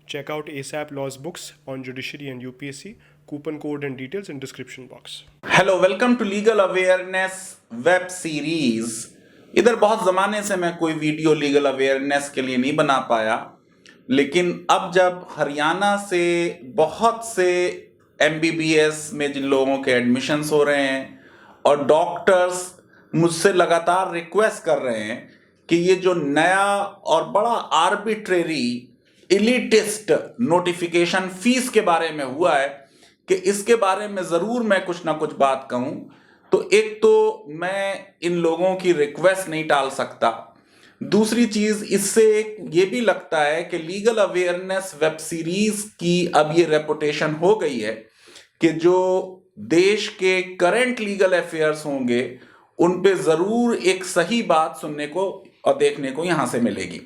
Check out ASAP Law's books on judiciary and UPSC. Coupon code and details in description box. Hello, welcome to legal awareness web series. इधर बहुत ज़माने से मैं कोई video legal awareness के लिए नहीं बना पाया, लेकिन अब जब हरियाणा से बहुत से MBBS में जिन लोगों के एडमिशन्स हो रहे हैं और डॉक्टर्स मुझसे लगातार रिक्वेस्ट कर रहे हैं कि ये जो नया और बड़ा आर्बिट्रेरी इलिटिस्ट नोटिफिकेशन फीस के बारे में हुआ है कि इसके बारे में ज़रूर मैं कुछ ना कुछ बात कहूँ, तो एक तो मैं इन लोगों की रिक्वेस्ट नहीं टाल सकता। दूसरी चीज़, इससे ये भी लगता है कि लीगल अवेयरनेस वेब सीरीज़ की अब ये रेपुटेशन हो गई है कि जो देश के करंट लीगल अफेयर्स होंगे उन पे ज़रूर एक सही बात सुनने को और देखने को यहाँ से मिलेगी।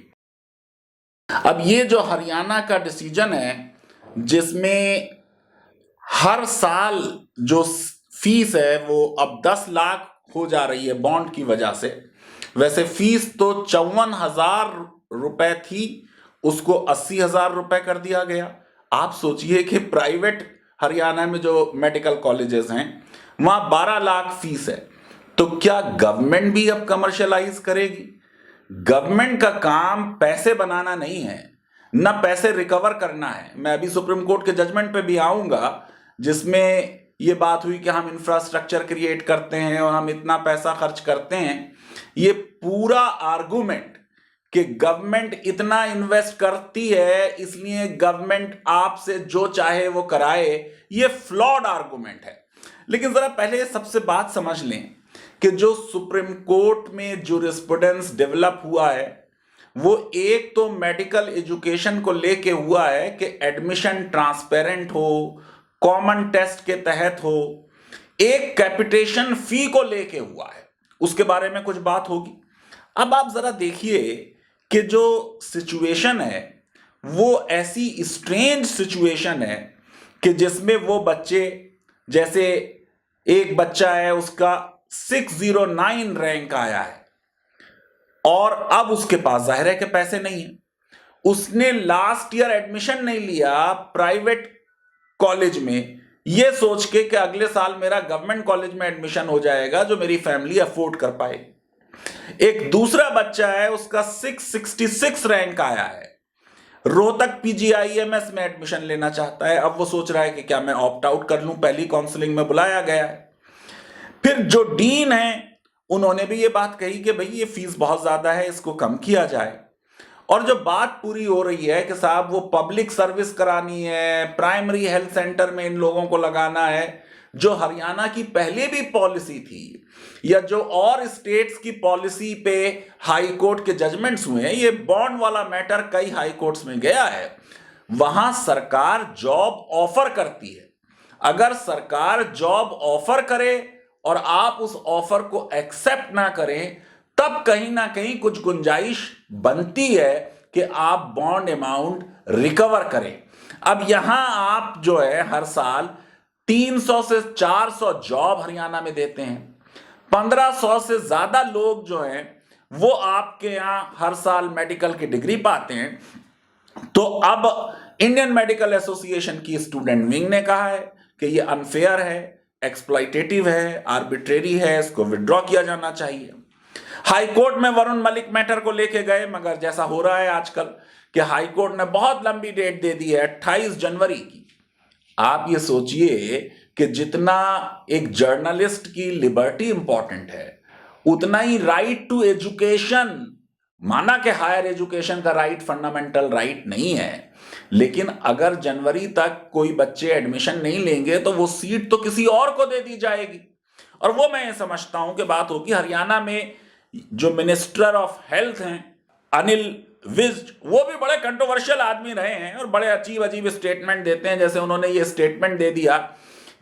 अब ये जो हरियाणा का डिसीजन है जिसमें हर साल जो फीस है वो अब 10 लाख हो जा रही है बॉन्ड की वजह से। वैसे फीस तो 54,000 रुपए थी, उसको 80,000 रुपए कर दिया गया। आप सोचिए कि प्राइवेट हरियाणा में जो मेडिकल कॉलेजेस हैं वहाँ 12 लाख फीस है, तो क्या गवर्नमेंट भी अब कमर्शियलाइज करेगी? गवर्नमेंट का काम पैसे बनाना नहीं है, ना पैसे रिकवर करना है। मैं अभी सुप्रीम कोर्ट के जजमेंट पे भी आऊंगा जिसमें ये बात हुई कि हम इंफ्रास्ट्रक्चर क्रिएट करते हैं और हम इतना पैसा खर्च करते हैं। ये पूरा आर्गुमेंट कि गवर्नमेंट इतना इन्वेस्ट करती है इसलिए गवर्नमेंट आपसे जो चाहे वो कराए, ये फ्लॉड आर्गुमेंट है। लेकिन जरा पहले सबसे बात समझ लें कि जो सुप्रीम कोर्ट में जूरिस्प्रूडेंस डेवलप हुआ है वो एक तो मेडिकल एजुकेशन को लेके हुआ है कि एडमिशन ट्रांसपेरेंट हो, कॉमन टेस्ट के तहत हो, एक कैपिटेशन फी को लेके हुआ है, उसके बारे में कुछ बात होगी। अब आप जरा देखिए कि जो सिचुएशन है वो ऐसी स्ट्रेंज सिचुएशन है कि जिसमें वो बच्चे, जैसे एक बच्चा है उसका 609 रैंक आया है और अब उसके पास जाहिर है कि पैसे नहीं है। उसने लास्ट ईयर एडमिशन नहीं लिया प्राइवेट कॉलेज में ये सोच के कि अगले साल मेरा गवर्नमेंट कॉलेज में एडमिशन हो जाएगा जो मेरी फैमिली अफोर्ड कर पाए। एक दूसरा बच्चा है उसका 666 रैंक आया है, रोहतक PGIMS में एडमिशन लेना चाहता है। अब वो सोच रहा है कि क्या मैं ऑप्ट आउट कर लूं, पहली काउंसलिंग में बुलाया गया है। फिर जो डीन है उन्होंने भी ये बात कही कि भाई ये फीस बहुत ज्यादा है, इसको कम किया जाए। और जो बात पूरी हो रही है कि साहब वो पब्लिक सर्विस करानी है, प्राइमरी हेल्थ सेंटर में इन लोगों को लगाना है, जो हरियाणा की पहले भी पॉलिसी थी या जो और स्टेट्स की पॉलिसी पे हाई कोर्ट के जजमेंट्स हुए हैं। ये बॉन्ड वाला मैटर कई हाई कोर्ट्स में गया है, वहां सरकार जॉब ऑफर करती है। अगर सरकार जॉब ऑफर करे और आप उस ऑफर को एक्सेप्ट ना करें तब कहीं ना कहीं कुछ गुंजाइश बनती है कि आप बॉन्ड अमाउंट रिकवर करें। अब यहां आप जो है हर साल 300 से 400 जॉब हरियाणा में देते हैं, 1500 से ज्यादा लोग जो हैं वो आपके यहां हर साल मेडिकल की डिग्री पाते हैं। तो अब इंडियन मेडिकल एसोसिएशन की स्टूडेंट विंग ने कहा है कि ये अनफेयर है, एक्सप्लॉइटेटिव है, आर्बिट्रेरी है, इसको विड्रॉ किया जाना चाहिए। हाई कोर्ट में वरुण मलिक मैटर को लेके गए, मगर जैसा हो रहा है आजकल कि हाई कोर्ट ने बहुत लंबी डेट दे दी है 28 जनवरी की। आप ये सोचिए कि जितना एक जर्नलिस्ट की लिबर्टी इंपॉर्टेंट है उतना ही राइट टू एजुकेशन, माना कि हायर एजुकेशन का राइट फंडामेंटल राइट नहीं है, लेकिन अगर जनवरी तक कोई बच्चे एडमिशन नहीं लेंगे तो वो सीट तो किसी और को दे दी जाएगी। और वो मैं ये समझता हूं कि बात होगी हरियाणा में जो मिनिस्टर ऑफ हेल्थ हैं अनिल विज, वो भी बड़े कंट्रोवर्शियल आदमी रहे हैं और बड़े अजीब अजीब स्टेटमेंट देते हैं। जैसे उन्होंने ये स्टेटमेंट दे दिया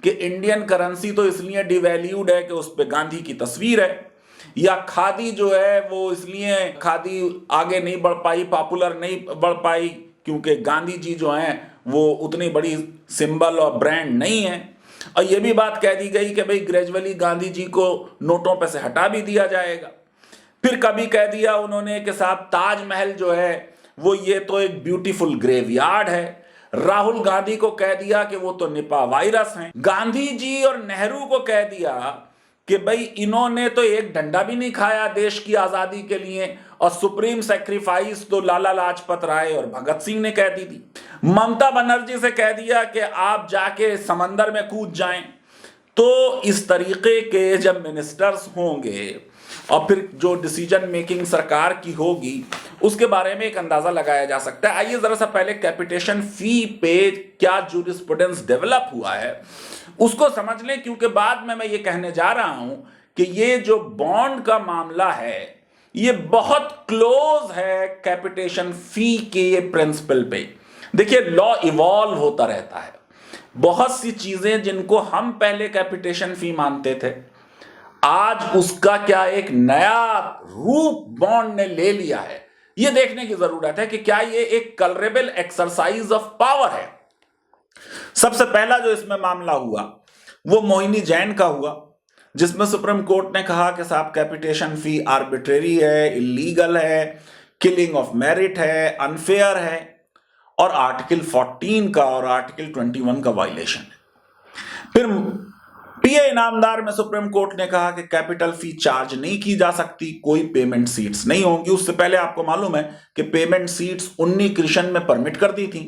कि इंडियन करेंसी तो इसलिए डिवैल्यूड है कि उस पर गांधी की तस्वीर है, या खादी जो है वो इसलिए खादी आगे नहीं बढ़ पाई, पॉपुलर नहीं बढ़ पाई क्योंकि गांधी जी जो हैं वो उतनी बड़ी सिंबल और ब्रांड नहीं है। और ये भी बात कह दी गई कि भाई ग्रेजुअली गांधी जी को नोटों पे से हटा भी दिया जाएगा। फिर कभी कह दिया उन्होंने कि साहब ताजमहल जो है वो ये तो एक ब्यूटीफुल ग्रेवयार्ड है। राहुल गांधी को कह दिया कि वो तो निपा वायरस हैं। गांधी जी और नेहरू को कह दिया कि भाई इन्होंने तो एक डंडा भी नहीं खाया देश की आजादी के लिए, और सुप्रीम सेक्रीफाइस तो लाला लाजपत राय और भगत सिंह ने कह दी थी। ममता बनर्जी से कह दिया कि आप जाके समंदर में कूद जाएं। तो इस तरीके के जब मिनिस्टर्स होंगे और फिर जो डिसीजन मेकिंग सरकार की होगी, उसके बारे में एक अंदाजा लगाया जा सकता है। आइए जरा सा पहले कैपिटेशन फी पे क्या जूरिस्प्रूडेंस डेवलप हुआ है उसको समझ लें, क्योंकि बाद में मैं ये कहने जा रहा हूं कि ये जो बॉन्ड का मामला है ये बहुत क्लोज है कैपिटेशन फी के प्रिंसिपल पे। देखिए, लॉ इवॉल्व होता रहता है। बहुत सी चीजें जिनको हम पहले कैपिटेशन फी मानते थे, आज उसका क्या एक नया रूप बॉन्ड ने ले लिया है। यह देखने की जरूरत है कि क्या यह एक कलरेबल एक्सरसाइज ऑफ पावर है। सबसे पहला जो इसमें मामला हुआ वो मोहिनी जैन का हुआ, जिसमें सुप्रीम कोर्ट ने कहा कि साहब कैपिटेशन फी आर्बिट्रेरी है, इलीगल है, किलिंग ऑफ मेरिट है, अनफेयर है, और आर्टिकल 14 का और आर्टिकल 21 का वायलेशन है। फिर पीए इनामदार में सुप्रीम कोर्ट ने कहा कि कैपिटल फी चार्ज नहीं की जा सकती, कोई पेमेंट सीट्स नहीं होंगी। उससे पहले आपको मालूम है कि पेमेंट सीट्स 19 कृष्ण में परमिट कर दी थी,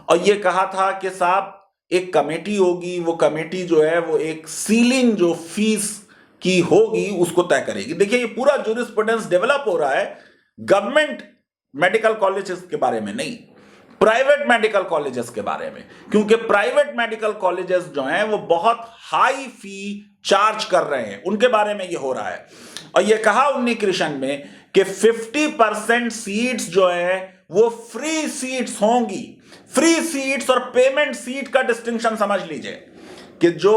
और यह कहा था कि साहब एक कमेटी होगी, वो कमेटी जो है वो एक सीलिंग जो फीस की होगी उसको तय करेगी। देखिए, ये पूरा जूरिस्प्रूडेंस डेवलप हो रहा है गवर्नमेंट मेडिकल कॉलेजेस के बारे में नहीं, प्राइवेट मेडिकल कॉलेजेस के बारे में, क्योंकि प्राइवेट मेडिकल कॉलेजेस जो हैं वो बहुत हाई फी चार्ज कर रहे हैं, उनके बारे में ये हो रहा है। और ये कहा 19 कृष्ण में कि 50% सीट्स जो है वो फ्री सीट्स होंगी। फ्री सीट्स और पेमेंट सीट का डिस्टिंक्शन समझ लीजिए कि जो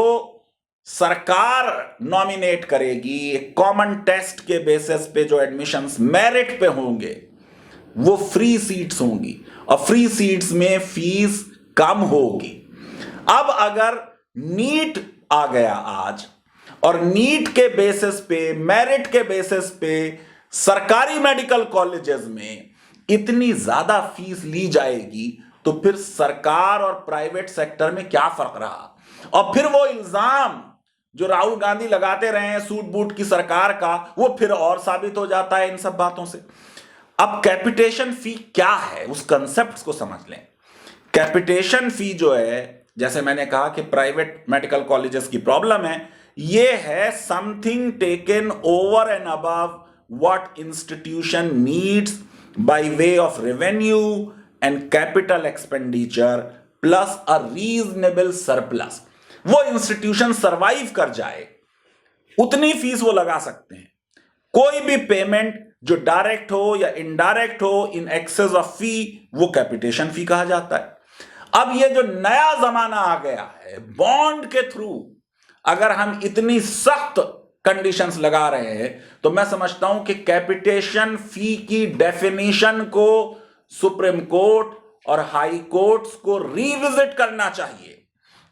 सरकार नॉमिनेट करेगी एक कॉमन टेस्ट के बेसिस पे, जो एडमिशंस मेरिट पे होंगे वो फ्री सीट्स होंगी, और फ्री सीट्स में फीस कम होगी। अब अगर नीट आ गया आज, और नीट के बेसिस पे, मेरिट के बेसिस पे सरकारी मेडिकल कॉलेजेस में इतनी ज्यादा फीस ली जाएगी, तो फिर सरकार और प्राइवेट सेक्टर में क्या फर्क रहा। और फिर वो इल्जाम जो राहुल गांधी लगाते रहे हैं सूट बूट की सरकार का, वो फिर और साबित हो जाता है इन सब बातों से। अब कैपिटेशन फी क्या है, उस कंसेप्ट को समझ लें। कैपिटेशन फी जो है, जैसे मैंने कहा कि प्राइवेट मेडिकल कॉलेजेस की प्रॉब्लम है, ये है something taken over and above what institution needs by way of revenue and capital expenditure plus a reasonable surplus. वो इंस्टीट्यूशन सरवाइव कर जाए उतनी फीस वो लगा सकते हैं। कोई भी पेमेंट जो डायरेक्ट हो या इनडायरेक्ट हो इन एक्सेस ऑफ फी, वो कैपिटेशन फी कहा जाता है। अब ये जो नया जमाना आ गया है, बॉन्ड के थ्रू अगर हम इतनी सख्त कंडीशंस लगा रहे हैं, तो मैं समझता हूं कि कैपिटेशन फी की डेफिनेशन को सुप्रीम कोर्ट और हाई कोर्ट्स को रिविजिट करना चाहिए,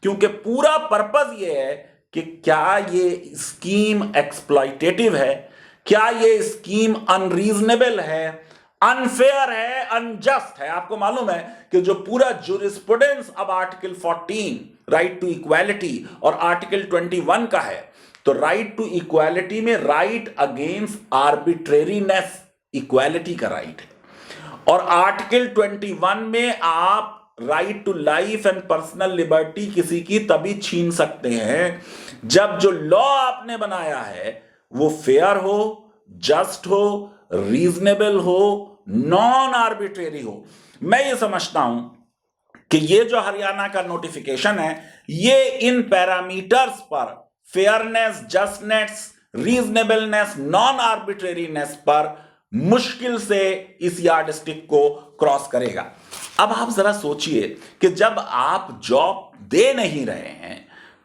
क्योंकि पूरा पर्पस ये है कि क्या ये स्कीम एक्सप्लॉइटेटिव है, क्या ये स्कीम अनरीजनेबल है, अनफेयर है, अनजस्ट है। आपको मालूम है कि जो पूरा जूरिस्प्रूडेंस अब आर्टिकल 14 राइट टू इक्वालिटी और आर्टिकल 21 का है, तो राइट टू इक्वालिटी में राइट अगेंस्ट आर्बिट्रेरीनेस, इक्वालिटी का राइट है, और आर्टिकल 21 में आप right to life and personal liberty किसी की तभी छीन सकते हैं जब जो लॉ आपने बनाया है वो फेयर हो, जस्ट हो, रीजनेबल हो, नॉन आर्बिट्रेरी हो। मैं ये समझता हूं कि ये जो हरियाणा का नोटिफिकेशन है, ये इन पैरामीटर्स पर, फेयरनेस, जस्टनेस, रीजनेबलनेस, नॉन आर्बिट्रेरीनेस पर मुश्किल से इस यार्डस्टिक को क्रॉस करेगा। अब आप जरा सोचिए कि जब आप जॉब दे नहीं रहे हैं,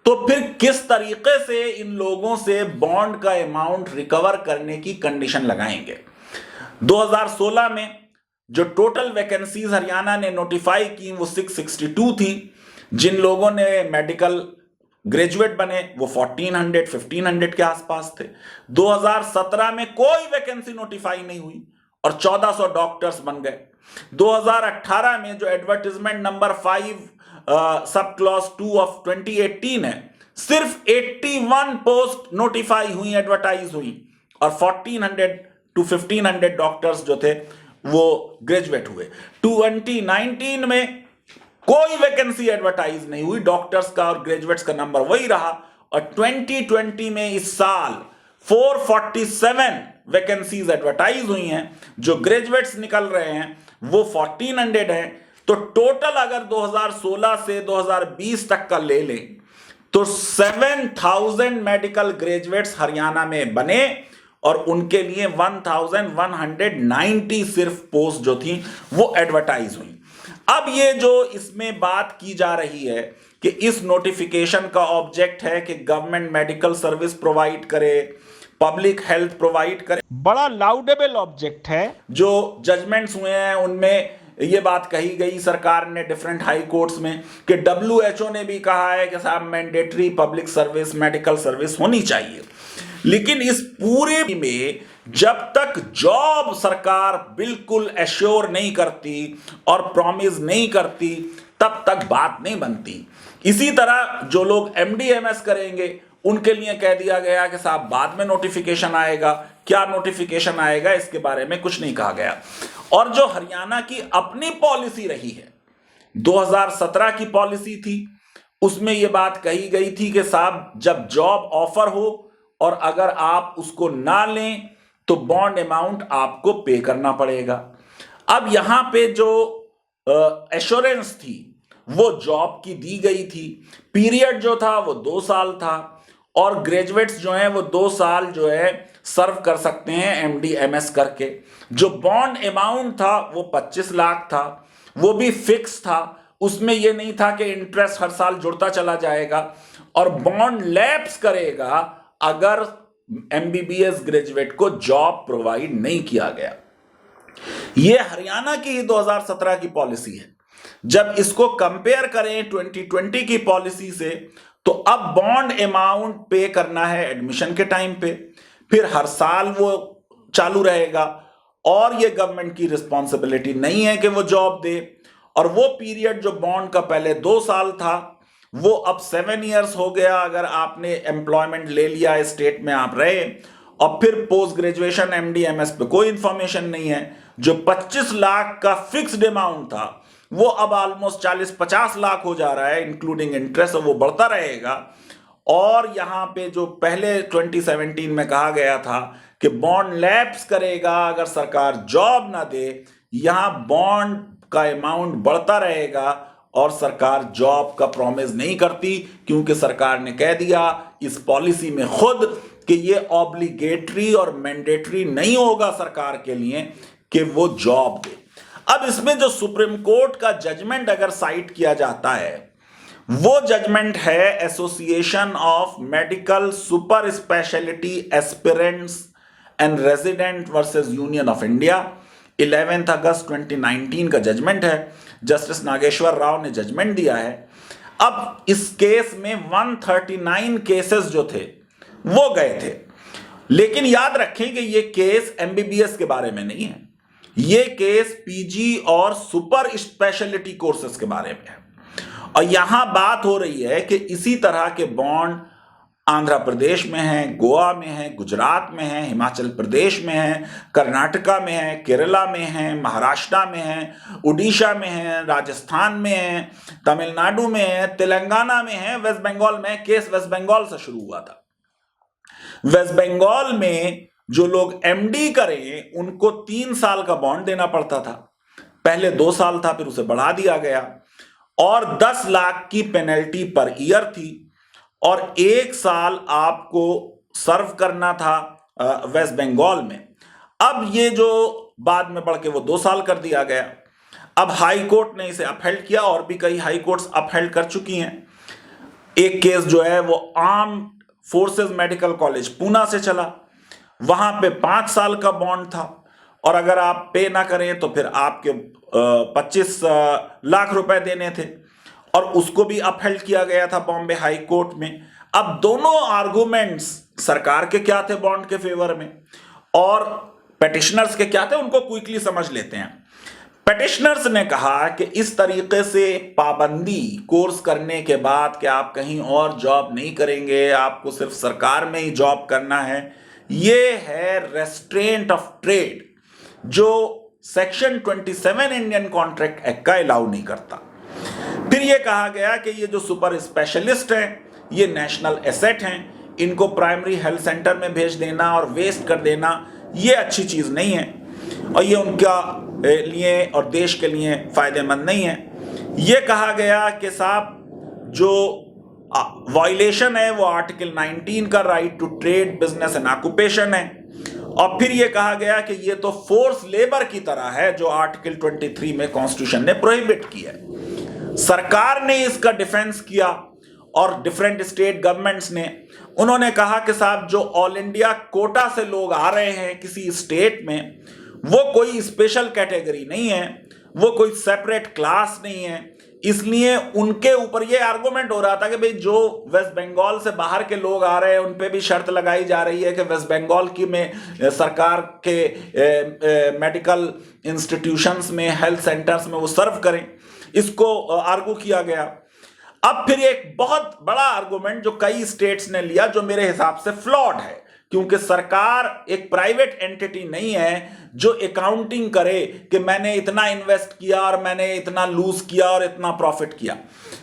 तो फिर किस तरीके से इन लोगों से बॉन्ड का अमाउंट रिकवर करने की कंडीशन लगाएंगे। 2016 में जो टोटल वैकेंसीज हरियाणा ने नोटिफाई की वो 662 थी। जिन लोगों ने मेडिकल ग्रेजुएट बने वो 1500 के आसपास थे। 2017 में कोई वैकेंसी नोटिफाई नहीं हुई और 1400 डॉक्टर्स बन गए। 2018 में जो advertisement number 5 sub clause 2 of 2018 है, सिर्फ 81 पोस्ट नोटिफाई हुई, एडवर्टाइज हुई, और 1400 to 1500 डॉक्टर्स जो थे वो ग्रेजुएट हुए। 2019 में कोई वैकेंसी एडवर्टाइज नहीं हुई, डॉक्टर्स का और ग्रेजुएट्स का नंबर वही रहा। और 2020 में इस साल 447 वैकेंसीज एडवर्टाइज हुई हैं, जो ग्रेजुएट्स निकल रहे हैं वो 1400 हैं। तो टोटल अगर 2016 से 2020 तक का ले लें तो 7000 मेडिकल ग्रेजुएट्स हरियाणा में बने, और उनके लिए 1190 सिर्फ पोस्ट जो थी वो एडवर्टाइज हुई। अब ये जो इसमें बात की जा रही है कि इस नोटिफिकेशन का ऑब्जेक्ट है कि गवर्नमेंट मेडिकल सर्विस प्रोवाइड करे, पब्लिक हेल्थ प्रोवाइड करे, बड़ा लाउडेबल ऑब्जेक्ट है। जो जजमेंट्स हुए हैं उनमें ये बात कही गई सरकार ने डिफरेंट हाई कोर्ट्स में कि WHO ने भी कहा है कि साहब mandatory public service, medical service होनी चाहिए। लेकिन इस पूरे में जब तक जॉब सरकार बिल्कुल एश्योर नहीं करती और प्रॉमिस नहीं करती, तब तक बात नहीं बनती। इसी तरह जो लोग MD-MS करेंगे उनके लिए कह दिया गया कि साहब बाद में नोटिफिकेशन आएगा, क्या नोटिफिकेशन आएगा इसके बारे में कुछ नहीं कहा गया। और जो हरियाणा की अपनी पॉलिसी रही है, 2017 की पॉलिसी थी, उसमें यह बात कही गई थी कि साहब जब जॉब ऑफर हो और अगर आप उसको ना लें तो बॉन्ड अमाउंट आपको पे करना पड़ेगा। अब यहां पे जो एश्योरेंस थी वो जॉब की दी गई थी, पीरियड जो था वो 2 साल था, और ग्रेजुएट्स जो हैं वो 2 साल जो है सर्व कर सकते हैं MD-MS करके। जो बॉन्ड अमाउंट था वो 25 लाख था, वो भी फिक्स था, उसमें ये नहीं था कि इंटरेस्ट हर साल जुड़ता चला जाएगा, और बॉन्ड लैप्स करेगा अगर MBBS ग्रेजुएट को जॉब प्रोवाइड नहीं किया गया। यह हरियाणा की ही 2017 की पॉलिसी है। जब इसको कंपेयर करें 2020 की पॉलिसी से, तो अब बॉन्ड अमाउंट पे करना है एडमिशन के टाइम पे, फिर हर साल वो चालू रहेगा, और ये गवर्नमेंट की रिस्पॉन्सिबिलिटी नहीं है कि वो जॉब दे। और वो पीरियड जो बॉन्ड का पहले 2 साल था वो अब 7 इयर्स हो गया। अगर आपने एम्प्लॉयमेंट ले लिया, स्टेट में आप रहे, और फिर पोस्ट ग्रेजुएशन MD-MS पे कोई इंफॉर्मेशन नहीं है, जो 25 लाख का फिक्स्ड अमाउंट था वो अब ऑलमोस्ट 40-50 लाख हो जा रहा है इंक्लूडिंग इंटरेस्ट, और वो बढ़ता रहेगा। और यहां पे जो पहले 2017 में कहा गया था कि बॉन्ड लैप्स करेगा अगर सरकार जॉब ना दे, यहां बॉन्ड का अमाउंट बढ़ता रहेगा और सरकार जॉब का प्रॉमिस नहीं करती, क्योंकि सरकार ने कह दिया इस पॉलिसी में खुद कि ये ऑब्लिगेटरी और मैंडेटरी नहीं होगा सरकार के लिए कि वो जॉब दे। अब इसमें जो सुप्रीम कोर्ट का जजमेंट अगर साइट किया जाता है, वो जजमेंट है association of medical super speciality aspirants and resident versus union of India, 11 अगस्त 2019 का जजमेंट है। जस्टिस नागेश्वर राव ने जजमेंट दिया है। अब इस केस में 139 केसेस जो थे वो गए थे, लेकिन याद रखें कि ये केस MBBS के बारे में नहीं है, ये केस PG और सुपर स्पेशलिटी कोर्सेज के बारे में है। और यहां बात हो रही है कि इसी तरह के बॉन्ड आंध्र प्रदेश में है, गोवा में है, गुजरात में है, हिमाचल प्रदेश में है, कर्नाटका में है, केरला में है, महाराष्ट्र में है, उड़ीसा में है, राजस्थान में है, तमिलनाडु में है, तेलंगाना में है, वेस्ट बंगाल में है। केस वेस्ट बंगाल से शुरू हुआ था। वेस्ट बंगाल में जो लोग MD करें उनको 3 साल का बॉन्ड देना पड़ता था, पहले 2 साल था, फिर उसे बढ़ा दिया गया, और 10 लाख की पेनल्टी पर ईयर थी, और 1 साल आपको सर्व करना था वेस्ट बंगाल में। अब ये जो बाद में बढ़ के वो 2 साल कर दिया गया। अब हाई कोर्ट ने इसे अपहेल्ड किया, और भी कई हाई कोर्ट्स अपहेल्ड कर चुकी हैं। एक केस जो है वो arm forces medical college Poona से चला, वहां पे 5 साल का बॉन्ड था, और अगर आप पे ना करें तो फिर आपके 25 लाख रुपए देने थे, और उसको भी अपहेल्ड किया गया था बॉम्बे हाई कोर्ट में। अब दोनों आर्गुमेंट्स सरकार के क्या थे बॉन्ड के फेवर में, और पेटिशनर्स के क्या थे, उनको क्विकली समझ लेते हैं। पेटिशनर्स ने कहा कि इस तरीके से पाबंदी कोर्स करने के बाद कि आप कहीं और जॉब नहीं करेंगे, आपको सिर्फ सरकार में ही जॉब करना है, ये है रेस्ट्रेंट ऑफ ट्रेड, जो सेक्शन 27 इंडियन कॉन्ट्रैक्ट एक्ट का अलाउ नहीं करता। फिर ये कहा गया कि ये जो सुपर स्पेशलिस्ट हैं ये नेशनल एसेट हैं, इनको प्राइमरी हेल्थ सेंटर में भेज देना और वेस्ट कर देना ये अच्छी चीज़ नहीं है और ये उनका लिए और देश के लिए फायदेमंद नहीं है। ये कहा गया कि साहब जो वायलेशन है वो आर्टिकल 19 का right to trade business and occupation है और फिर ये कहा गया कि ये तो फोर्स लेबर की तरह है जो आर्टिकल 23 में कॉन्स्टिट्यूशन ने प्रोहिबिट किया है। सरकार ने इसका डिफेंस किया और डिफरेंट स्टेट गवर्नमेंट्स ने, उन्होंने कहा कि साहब जो ऑल इंडिया कोटा से लोग आ रहे हैं किसी स्टेट में, वो कोई स्पेशल कैटेगरी नहीं है, वो कोई सेपरेट क्लास नहीं है, इसलिए उनके ऊपर ये आर्गुमेंट हो रहा था कि भाई जो वेस्ट बंगाल से बाहर के लोग आ रहे हैं उन पे भी शर्त लगाई जा रही है कि वेस्ट बंगाल की में सरकार के मेडिकल इंस्टीट्यूशंस में, हेल्थ सेंटर्स में वो सर्व करें। इसको आर्गू किया गया। अब फिर एक बहुत बड़ा आर्गुमेंट जो कई स्टेट्स ने लिया, जो मेरे हिसाब से फ्लॉड है, क्योंकि सरकार एक प्राइवेट एंटिटी नहीं है जो अकाउंटिंग करे कि मैंने इतना इन्वेस्ट किया और मैंने इतना लूज किया और इतना प्रॉफिट किया।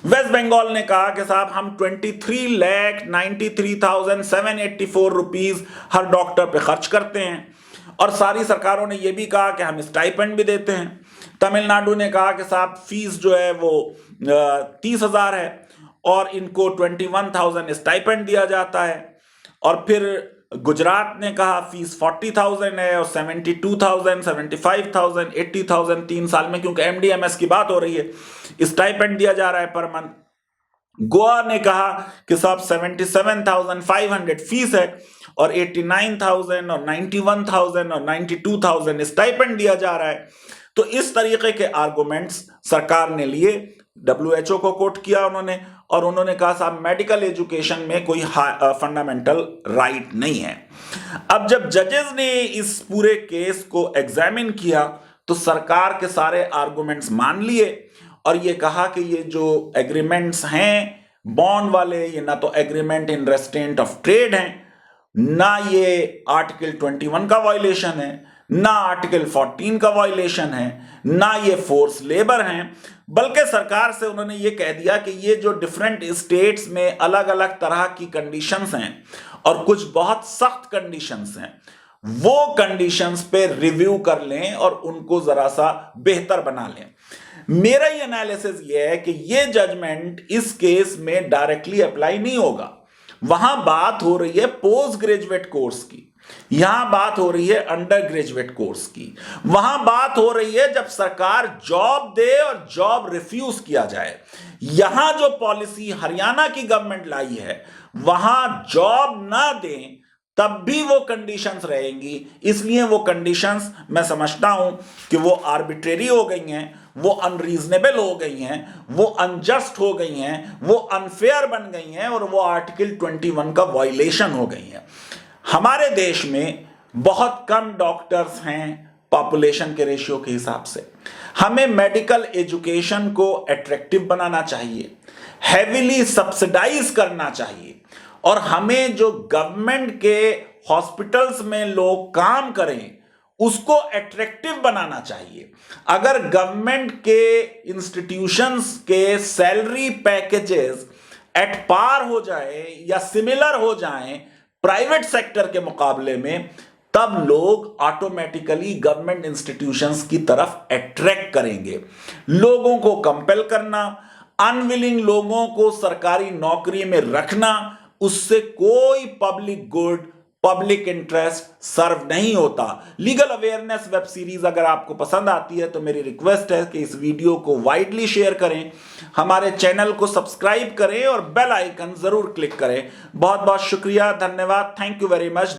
वेस्ट बंगाल ने कहा कि साहब हम 23,93,784 रुपीज हर डॉक्टर पे खर्च करते हैं और सारी सरकारों ने यह भी कहा कि हम स्टाइपेंड भी देते हैं। तमिलनाडु ने कहा कि साहब फीस जो है वो 30,000 है और इनको 21,000 स्टाइपेंड दिया जाता है। और फिर गुजरात ने कहा फीस 40,000 है और 72,000, 75,000, 80,000 3 साल में, क्योंकि एमडीएमएस की बात हो रही है, स्टाइपेंड दिया जा रहा है पर मंथ। गोवा ने कहा कि साहब 77,500 फीस है और 89,000 और 91,000 और 92,000 स्टाइपेंड दिया जा रहा है। तो इस तरीके के आर्गुमेंट्स सरकार ने लिए, WHO को कोट किया उन्होंने और उन्होंने कहा साहब मेडिकल एजुकेशन में कोई फंडामेंटल राइट नहीं है। अब जब जजेस ने इस पूरे केस को एग्जामिन किया तो सरकार के सारे आर्गुमेंट्स मान लिए और ये कहा कि ये जो एग्रीमेंट्स हैं बॉन्ड वाले, ये ना तो agreement in restaurant of trade हैं, ना ये आर्टिकल 21 का वायलेशन है, ना आर्टिकल 14 का वायलेशन है, ना ये फोर्स लेबर हैं, बल्कि सरकार से उन्होंने ये कह दिया कि ये जो डिफरेंट स्टेट्स में अलग अलग तरह की कंडीशंस हैं और कुछ बहुत सख्त कंडीशंस हैं, वो कंडीशंस पे रिव्यू कर लें और उनको जरा सा बेहतर बना लें। मेरा ये एनालिसिस ये है कि ये जजमेंट इस केस में डायरेक्टली अप्लाई नहीं होगा। वहां बात हो रही है पोस्ट ग्रेजुएट कोर्स की, यहां बात हो रही है अंडर ग्रेजुएट कोर्स की, वहां बात हो रही है जब सरकार जॉब दे और जॉब रिफ्यूज किया जाए। यहां जो पॉलिसी हरियाणा की गवर्नमेंट लाई है वहां जॉब ना दें तब भी वो कंडीशंस रहेंगी, इसलिए वो कंडीशंस मैं समझता हूं कि वो आर्बिट्रेरी हो गई हैं, वो अनरीजनेबल हो गई हैं, वो अनजस्ट हो गई हैं, वो अनफेयर बन गई हैं और वो आर्टिकल 21 का वायलेशन हो गई हैं। हमारे देश में बहुत कम डॉक्टर्स हैं पॉपुलेशन के रेशियो के हिसाब से। हमें मेडिकल एजुकेशन को अट्रैक्टिव बनाना चाहिए, हेविली सब्सिडाइज करना चाहिए और हमें जो गवर्नमेंट के हॉस्पिटल्स में लोग काम करें उसको अट्रैक्टिव बनाना चाहिए। अगर गवर्नमेंट के इंस्टीट्यूशंस के सैलरी पैकेजेस एट पार हो जाए या सिमिलर हो जाएं प्राइवेट सेक्टर के मुकाबले में, तब लोग ऑटोमेटिकली गवर्नमेंट इंस्टीट्यूशंस की तरफ अट्रैक्ट करेंगे। लोगों को कंपेल करना, अनविलिंग लोगों को सरकारी नौकरी में रखना, उससे कोई public good, public interest serve नहीं होता। लीगल अवेयरनेस वेब सीरीज अगर आपको पसंद आती है तो मेरी रिक्वेस्ट है कि इस वीडियो को वाइडली शेयर करें, हमारे चैनल को सब्सक्राइब करें और बेल आइकन जरूर क्लिक करें। बहुत बहुत शुक्रिया, धन्यवाद, थैंक यू वेरी मच।